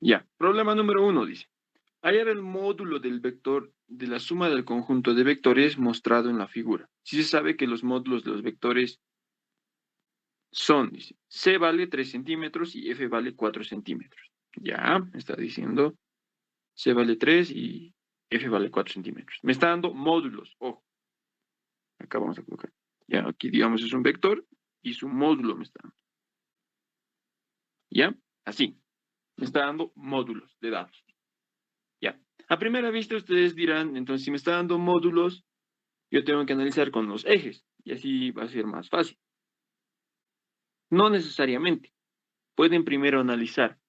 Ya, problema número 1 dice. Hallar el módulo del vector de la suma del conjunto de vectores mostrado en la figura. Si se sabe que los módulos de los vectores son, dice, C vale 3 centímetros y F vale 4 centímetros. Ya, me está diciendo C vale 3 y F vale 4 centímetros. Me está dando módulos, ojo. Acá vamos a colocar. Ya, aquí digamos es un vector y su módulo me está dando. ¿Ya? Así. Me está dando módulos de datos. Ya. A primera vista ustedes dirán, entonces si me está dando módulos, yo tengo que analizar con los ejes. Y así va a ser más fácil. No necesariamente. Pueden primero analizar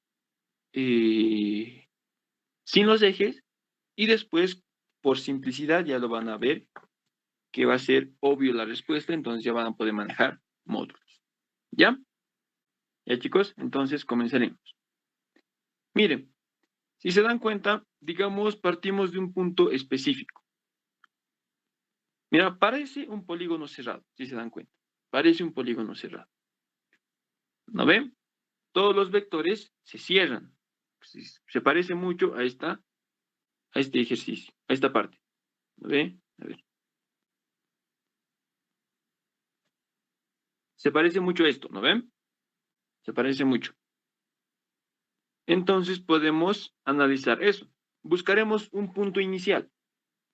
sin los ejes y después, por simplicidad, ya lo van a ver que va a ser obvio la respuesta, entonces ya van a poder manejar módulos. ¿Ya? Ya, chicos, entonces comenzaremos. Miren, si se dan cuenta, digamos, partimos de un punto específico. Mira, parece un polígono cerrado, si se dan cuenta. Parece un polígono cerrado. ¿No ven? Todos los vectores se cierran. Se parece mucho a este ejercicio, a esta parte. ¿No ven? A ver. Se parece mucho a esto, ¿no ven? Se parece mucho. Entonces podemos analizar eso. Buscaremos un punto inicial.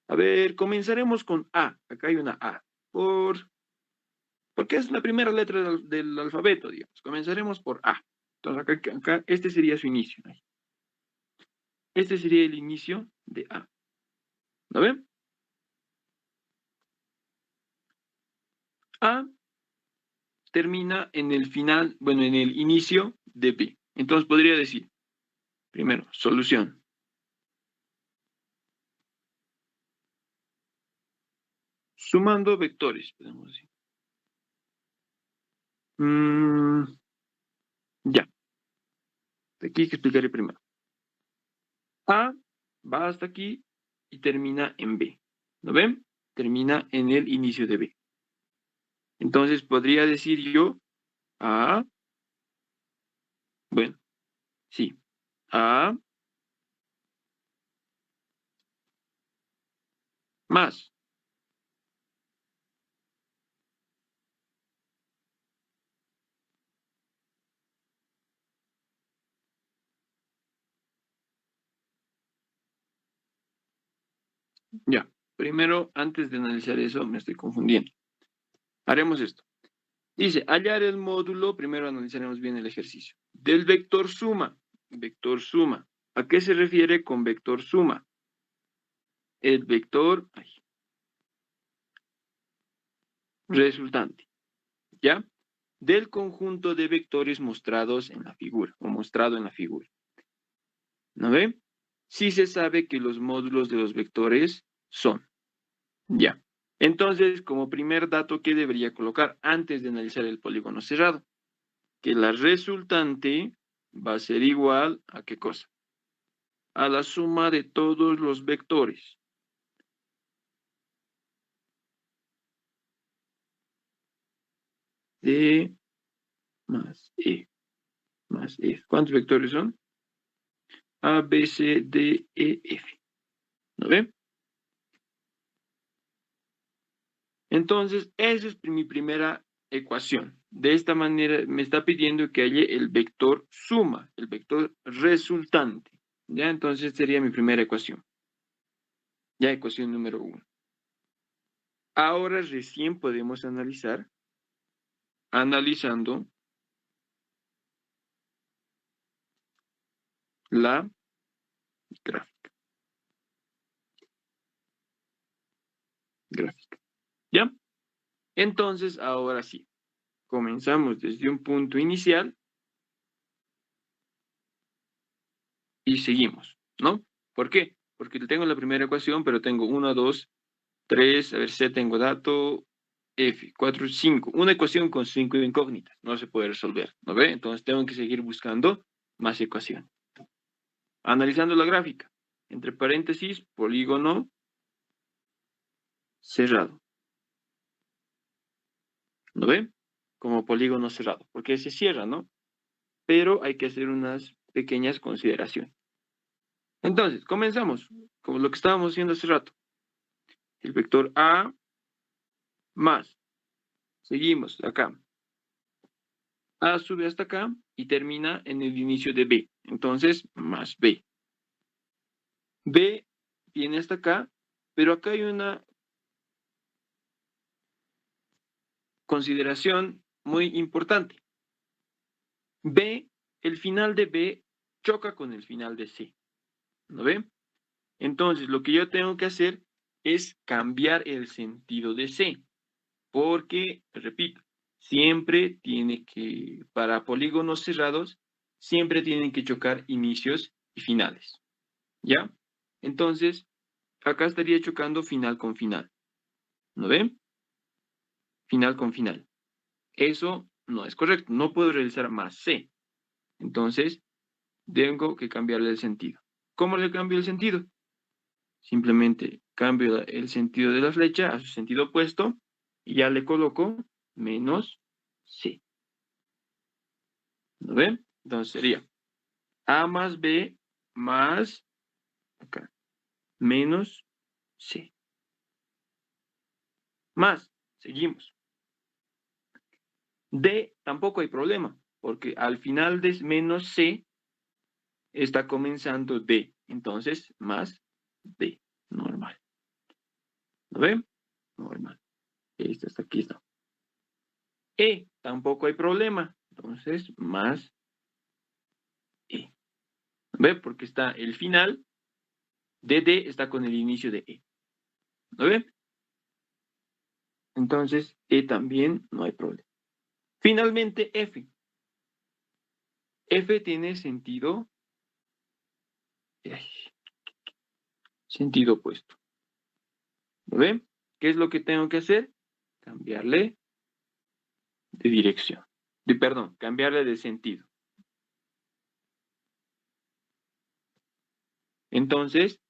A ver, comenzaremos con A. Acá hay una A. Porque es la primera letra del alfabeto, digamos. Comenzaremos por A. Entonces acá este sería su inicio. Este sería el inicio de A. ¿Lo ven? A termina en el final, bueno, en el inicio de B. Entonces podría decir, primero, solución. Sumando vectores, podemos decir. Ya. Aquí hay que explicaré primero. A va hasta aquí y termina en B. ¿Lo ven? Termina en el inicio de B. Entonces podría decir yo A, bueno, sí, A más. Ya, primero, antes de analizar eso, me estoy confundiendo. Haremos esto. Dice, hallar el módulo, primero analizaremos bien el ejercicio. Del vector suma. Vector suma. ¿A qué se refiere con vector suma? El vector resultante. ¿Ya? Del conjunto de vectores mostrados en la figura, o mostrado en la figura. ¿No ve? Sí se sabe que los módulos de los vectores son. Ya. Entonces, como primer dato, ¿qué debería colocar antes de analizar el polígono cerrado? Que la resultante va a ser igual a ¿qué cosa? A la suma de todos los vectores. D más E más F. ¿Cuántos vectores son? A, B, C, D, E, F. ¿No ven? Entonces, esa es mi primera ecuación. De esta manera me está pidiendo que haya el vector suma, el vector resultante. ¿Ya? Entonces sería mi primera ecuación. Ya, ecuación número 1. Ahora recién podemos analizar, analizando la gráfica. ¿Ya? Entonces, ahora sí, comenzamos desde un punto inicial y seguimos, ¿no? ¿Por qué? Porque tengo la primera ecuación, pero tengo 1, 2, 3, a ver, C tengo dato, F, 4, 5. Una ecuación con 5 incógnitas, no se puede resolver, ¿no ve? Entonces tengo que seguir buscando más ecuaciones. Analizando la gráfica, entre paréntesis, polígono cerrado. ¿Lo ve? Como polígono cerrado, porque se cierra, ¿no? Pero hay que hacer unas pequeñas consideraciones. Entonces, comenzamos con lo que estábamos haciendo hace rato. El vector A más. Seguimos acá. A sube hasta acá y termina en el inicio de B. Entonces, más B. B viene hasta acá, pero acá hay una consideración muy importante. B, el final de B choca con el final de C. ¿No ve? Entonces, lo que yo tengo que hacer es cambiar el sentido de C. Porque, repito, siempre tiene que, para polígonos cerrados, siempre tienen que chocar inicios y finales. ¿Ya? Entonces, acá estaría chocando final con final. ¿No ven? Final con final. Eso no es correcto. No puedo realizar más C. Entonces, tengo que cambiarle el sentido. ¿Cómo le cambio el sentido? Simplemente cambio el sentido de la flecha a su sentido opuesto y ya le coloco menos C. ¿No ven? Entonces sería A más B más acá, menos C. Más, seguimos. D tampoco hay problema, porque al final de menos C está comenzando D. Entonces, más D, normal. ¿Lo ven? Normal. Esto hasta aquí está. E, tampoco hay problema. Entonces, más E. ¿Ve? Porque está el final de D está con el inicio de E. ¿Lo ven? Entonces, E también no hay problema. Finalmente, F. F tiene sentido opuesto. ¿Lo ven? ¿Qué es lo que tengo que hacer? Cambiarle de dirección. Perdón, cambiarle de sentido. Entonces,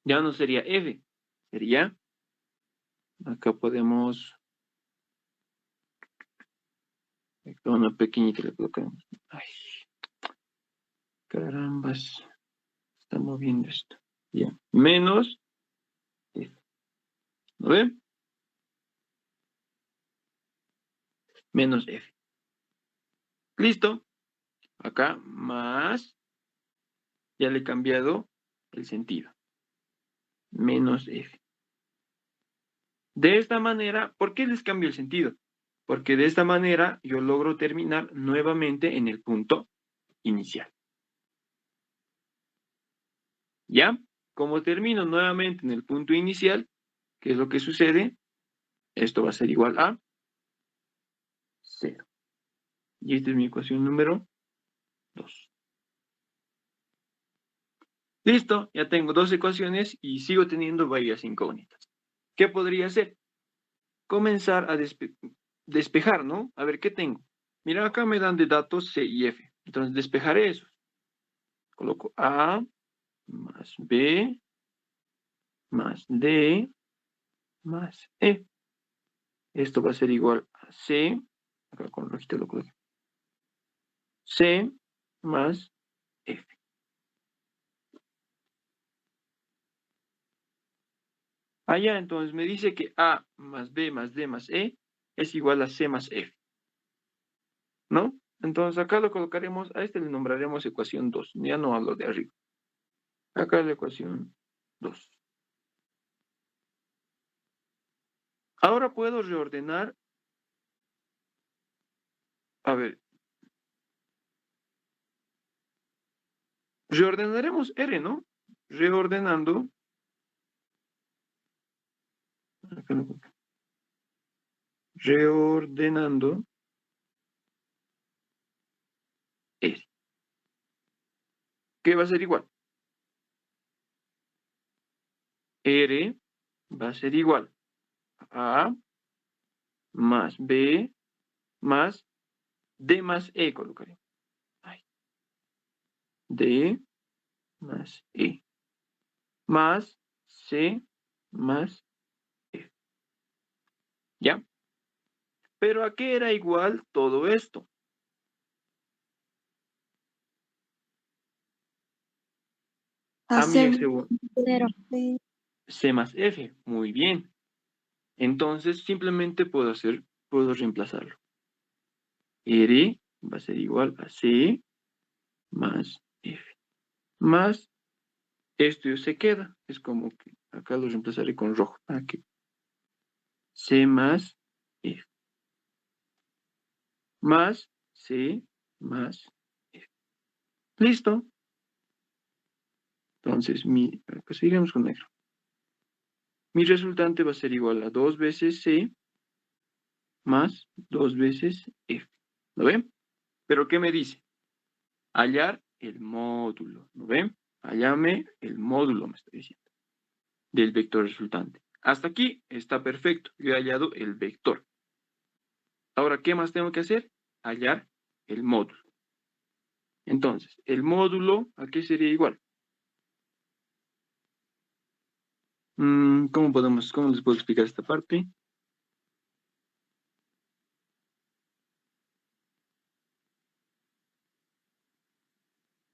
ya no sería F, sería, acá podemos, una pequeñita le colocamos. Ay, carambas, está moviendo esto. Ya, menos F. ¿Lo ven? Menos F. Listo. Acá más, ya le he cambiado el sentido. Menos F. De esta manera, ¿por qué les cambio el sentido? Porque de esta manera yo logro terminar nuevamente en el punto inicial. ¿Ya? Como termino nuevamente en el punto inicial, ¿qué es lo que sucede? Esto va a ser igual a 0. Y esta es mi ecuación número 2. Listo, ya tengo dos ecuaciones y sigo teniendo varias incógnitas. ¿Qué podría hacer? Comenzar a despejar, ¿no? A ver, ¿qué tengo? Mira, acá me dan de datos C y F. Entonces, despejaré esos. Coloco A más B más D más E. Esto va a ser igual a C. Acá con rojito lo coloco. C más F. Allá entonces me dice que A más B más D más E es igual a C más F. ¿No? Entonces acá lo colocaremos, a este le nombraremos ecuación 2. Ya no hablo de arriba. Acá es la ecuación 2. Ahora puedo reordenar. A ver. Reordenaremos R, ¿no? Reordenando. Reordenando R. ¿Qué va a ser igual? R va a ser igual a más B más D más E colocaré. D más E más C más F. ¿Ya? Pero ¿a qué era igual todo esto? A mi Hacer segundo. cero. C más F. Muy bien. Entonces, simplemente puedo reemplazarlo. R va a ser igual a C más F. Más esto se queda. Es como que acá lo reemplazaré con rojo. Aquí. C más F. Más C más F. Listo. Entonces, pues seguiremos con negro. Mi resultante va a ser igual a 2 veces C más 2 veces F. ¿Lo ven? ¿Pero qué me dice? Hallar el módulo. ¿Lo ven? Hallame el módulo, me está diciendo, del vector resultante. Hasta aquí está perfecto. Yo he hallado el vector. Ahora, ¿qué más tengo que hacer? Hallar el módulo. Entonces, el módulo, ¿a qué sería igual? ¿Cómo les puedo explicar esta parte?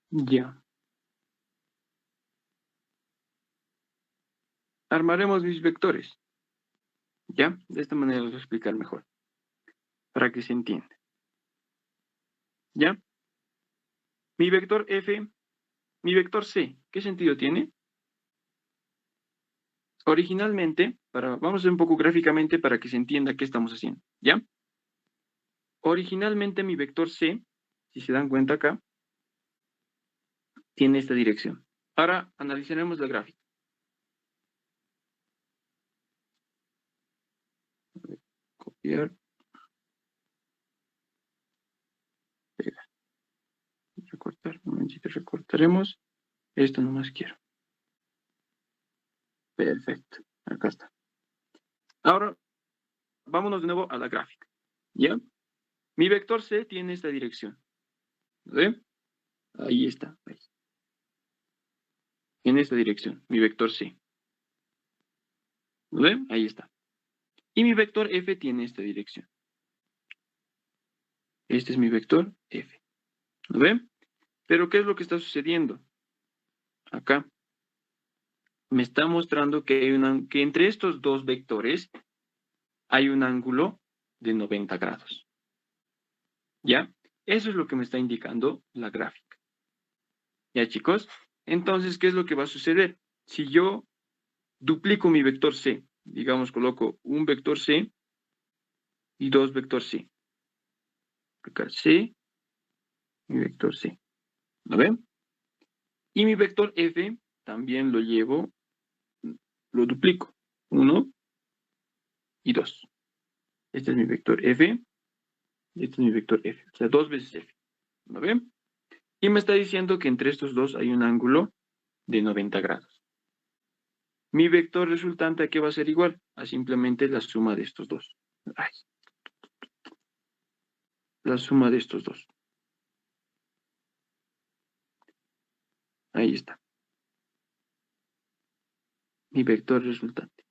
Ya. Armaremos mis vectores. ¿Ya? De esta manera los voy a explicar mejor, para que se entienda. ¿Ya? Mi vector F, mi vector C, ¿qué sentido tiene? Originalmente, vamos a hacer un poco gráficamente para que se entienda qué estamos haciendo, ¿ya? Originalmente mi vector C, si se dan cuenta acá, tiene esta dirección. Ahora analizaremos la gráfica. Copiar. Pegar. Recortar. Un momentito, recortaremos. Esto nomás quiero. Perfecto. Acá está. Ahora, vámonos de nuevo a la gráfica. ¿Ya? Mi vector C tiene esta dirección. ¿Lo ven? Ahí está. Ahí. En esta dirección, mi vector C. ¿Lo ven? Ahí está. Y mi vector F tiene esta dirección. Este es mi vector F. ¿Lo ven? Pero ¿qué es lo que está sucediendo? Acá. Me está mostrando que, que entre estos dos vectores hay un ángulo de 90 grados. ¿Ya? Eso es lo que me está indicando la gráfica. ¿Ya, chicos? Entonces, ¿qué es lo que va a suceder? Si yo duplico mi vector C, digamos, coloco un vector C y dos vector C. Acá C, mi vector C. ¿Lo ven? Y mi vector F también lo llevo, lo duplico. 1 y 2. Este es mi vector F. Este es mi vector F. O sea, 2 veces F. ¿Lo ven? Y me está diciendo que entre estos dos hay un ángulo de 90 grados. Mi vector resultante, ¿a qué va a ser igual? A simplemente la suma de estos dos. Ay. La suma de estos dos. Ahí está. Mi vector resultante.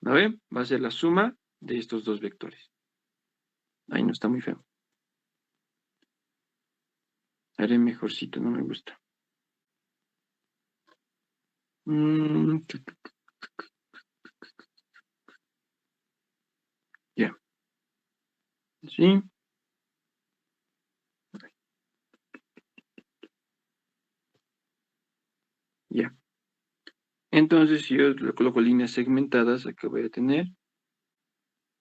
¿Lo ven? Va a ser la suma de estos dos vectores. Ahí no está muy feo. Haré mejorcito, no me gusta. Ya. ¿Sí? Ya. Entonces, si yo le coloco líneas segmentadas, acá voy a tener.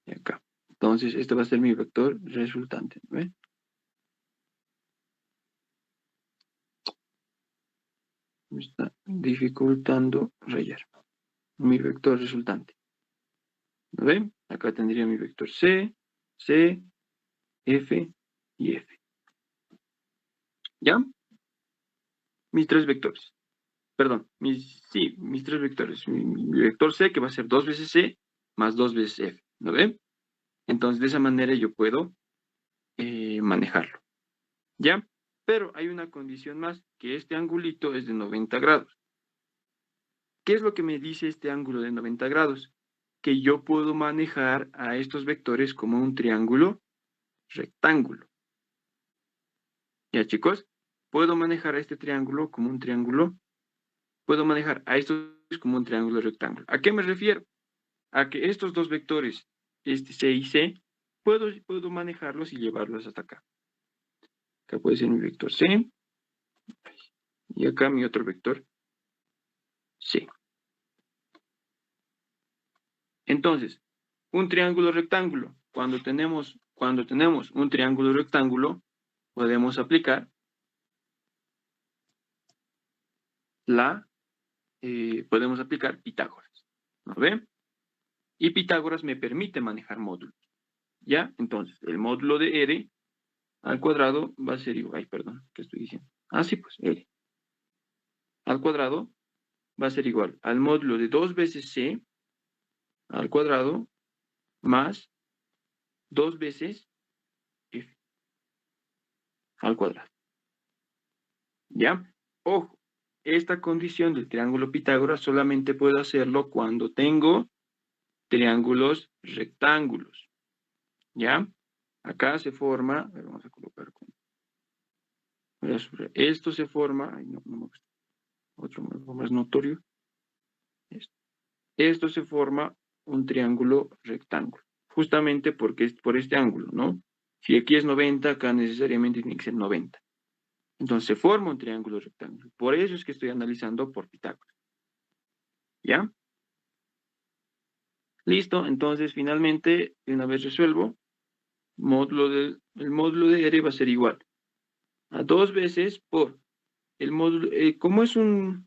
Y acá. Entonces, este va a ser mi vector resultante. ¿Ven? Me está dificultando rayar. Mi vector resultante. ¿Lo ven? Acá tendría mi vector C, C, F y F. ¿Ya? Mis tres vectores. Perdón, mis tres vectores. Mi vector C, que va a ser 2 veces C, más 2 veces F. ¿Lo ven? Entonces, de esa manera yo puedo manejarlo. ¿Ya? Pero hay una condición más, que este angulito es de 90 grados. ¿Qué es lo que me dice este ángulo de 90 grados? Que yo puedo manejar a estos vectores como un triángulo rectángulo. ¿Ya, chicos? Puedo manejar a este triángulo como un triángulo puedo manejar a estos como un triángulo rectángulo. ¿A qué me refiero? A que estos dos vectores, este C y C, puedo manejarlos y llevarlos hasta acá. Acá puede ser mi vector C, y acá mi otro vector C. Entonces, un triángulo rectángulo. Cuando tenemos un triángulo rectángulo, podemos aplicar Pitágoras. ¿No ven? Y Pitágoras me permite manejar módulos. ¿Ya? Entonces, el módulo de R al cuadrado va a ser igual. Ay, perdón, ¿qué estoy diciendo? Ah, sí, pues R al cuadrado va a ser igual al módulo de 2 veces C al cuadrado más 2 veces F al cuadrado. ¿Ya? Ojo, esta condición del triángulo Pitágoras solamente puedo hacerlo cuando tengo triángulos rectángulos. ¿Ya? Acá se forma, a ver, vamos a colocar con... Esto se forma, ay, no me gusta, otro más notorio. Esto se forma un triángulo rectángulo, justamente porque es por este ángulo, ¿no? Si aquí es 90, acá necesariamente tiene que ser 90. Entonces se forma un triángulo rectángulo. Por eso es que estoy analizando por Pitágoras. ¿Ya? Listo, entonces finalmente, una vez resuelvo, el módulo de R va a ser igual a 2 veces por el módulo, ¿cómo es un...?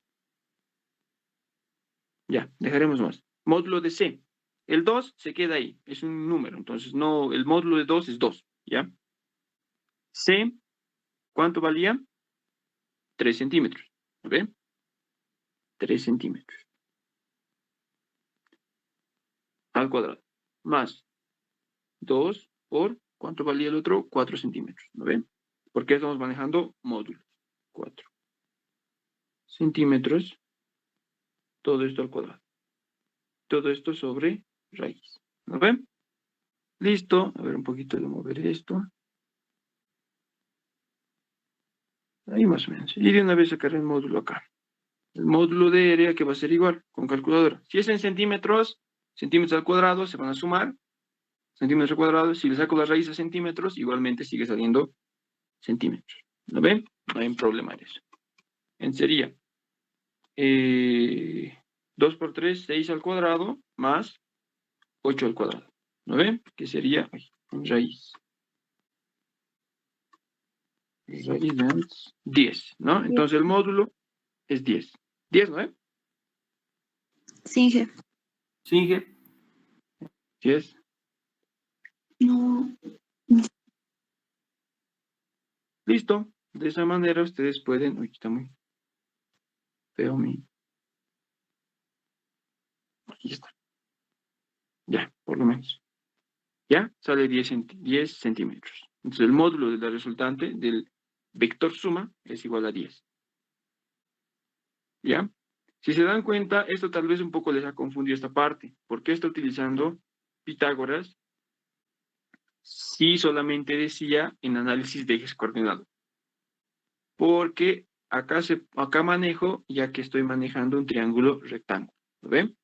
Ya, dejaremos más. Módulo de C. El 2 se queda ahí, es un número, entonces no, el módulo de 2 es 2, ¿ya? C, ¿cuánto valía? 3 centímetros, ¿ok? 3 centímetros al cuadrado, más 2 por, ¿cuánto valía el otro? 4 centímetros, ¿no ven? Porque estamos manejando módulos. 4 centímetros, todo esto al cuadrado. Todo esto sobre raíz, ¿no ven? Listo, a ver un poquito de mover esto. Ahí más o menos. Y de una vez sacar el módulo acá. El módulo de área que va a ser igual con calculadora. Si es en centímetros, centímetros al cuadrado se van a sumar. Centímetros al cuadrado, si le saco la raíz a centímetros, igualmente sigue saliendo centímetros. ¿Lo ven? No hay problema en eso. Sería 2 por 3, 6 al cuadrado, más 8 al cuadrado. ¿Lo ven? Que sería raíz. Raíz de 10, ¿no? Entonces el módulo es 10. 10, ¿no? Sí, jefe. Sigue. 10. No. Listo. De esa manera ustedes pueden... Uy, está muy feo mi... Aquí está. Ya, por lo menos. Ya, sale 10 centímetros. Entonces el módulo de la resultante del vector suma es igual a 10. ¿Ya? Si se dan cuenta, esto tal vez un poco les ha confundido esta parte. ¿Por qué está utilizando Pitágoras? Si solamente decía en análisis de ejes coordinados. Porque acá manejo, ya que estoy manejando un triángulo rectángulo. ¿Lo ven?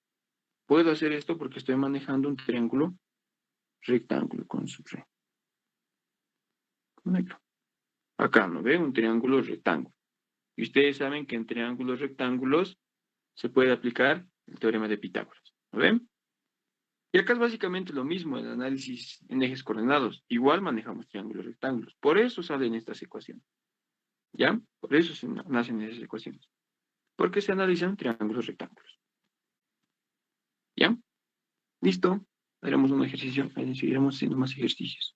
Puedo hacer esto porque estoy manejando un triángulo rectángulo con su negro. Acá, ¿no ven? Un triángulo rectángulo. Y ustedes saben que en triángulos rectángulos se puede aplicar el teorema de Pitágoras. ¿Lo ven? Y acá es básicamente lo mismo el análisis en ejes coordenados. Igual manejamos triángulos rectángulos. Por eso salen estas ecuaciones. ¿Ya? Por eso nacen esas ecuaciones. Porque se analizan triángulos rectángulos. ¿Ya? ¿Listo? Haremos un ejercicio. Seguiremos haciendo más ejercicios.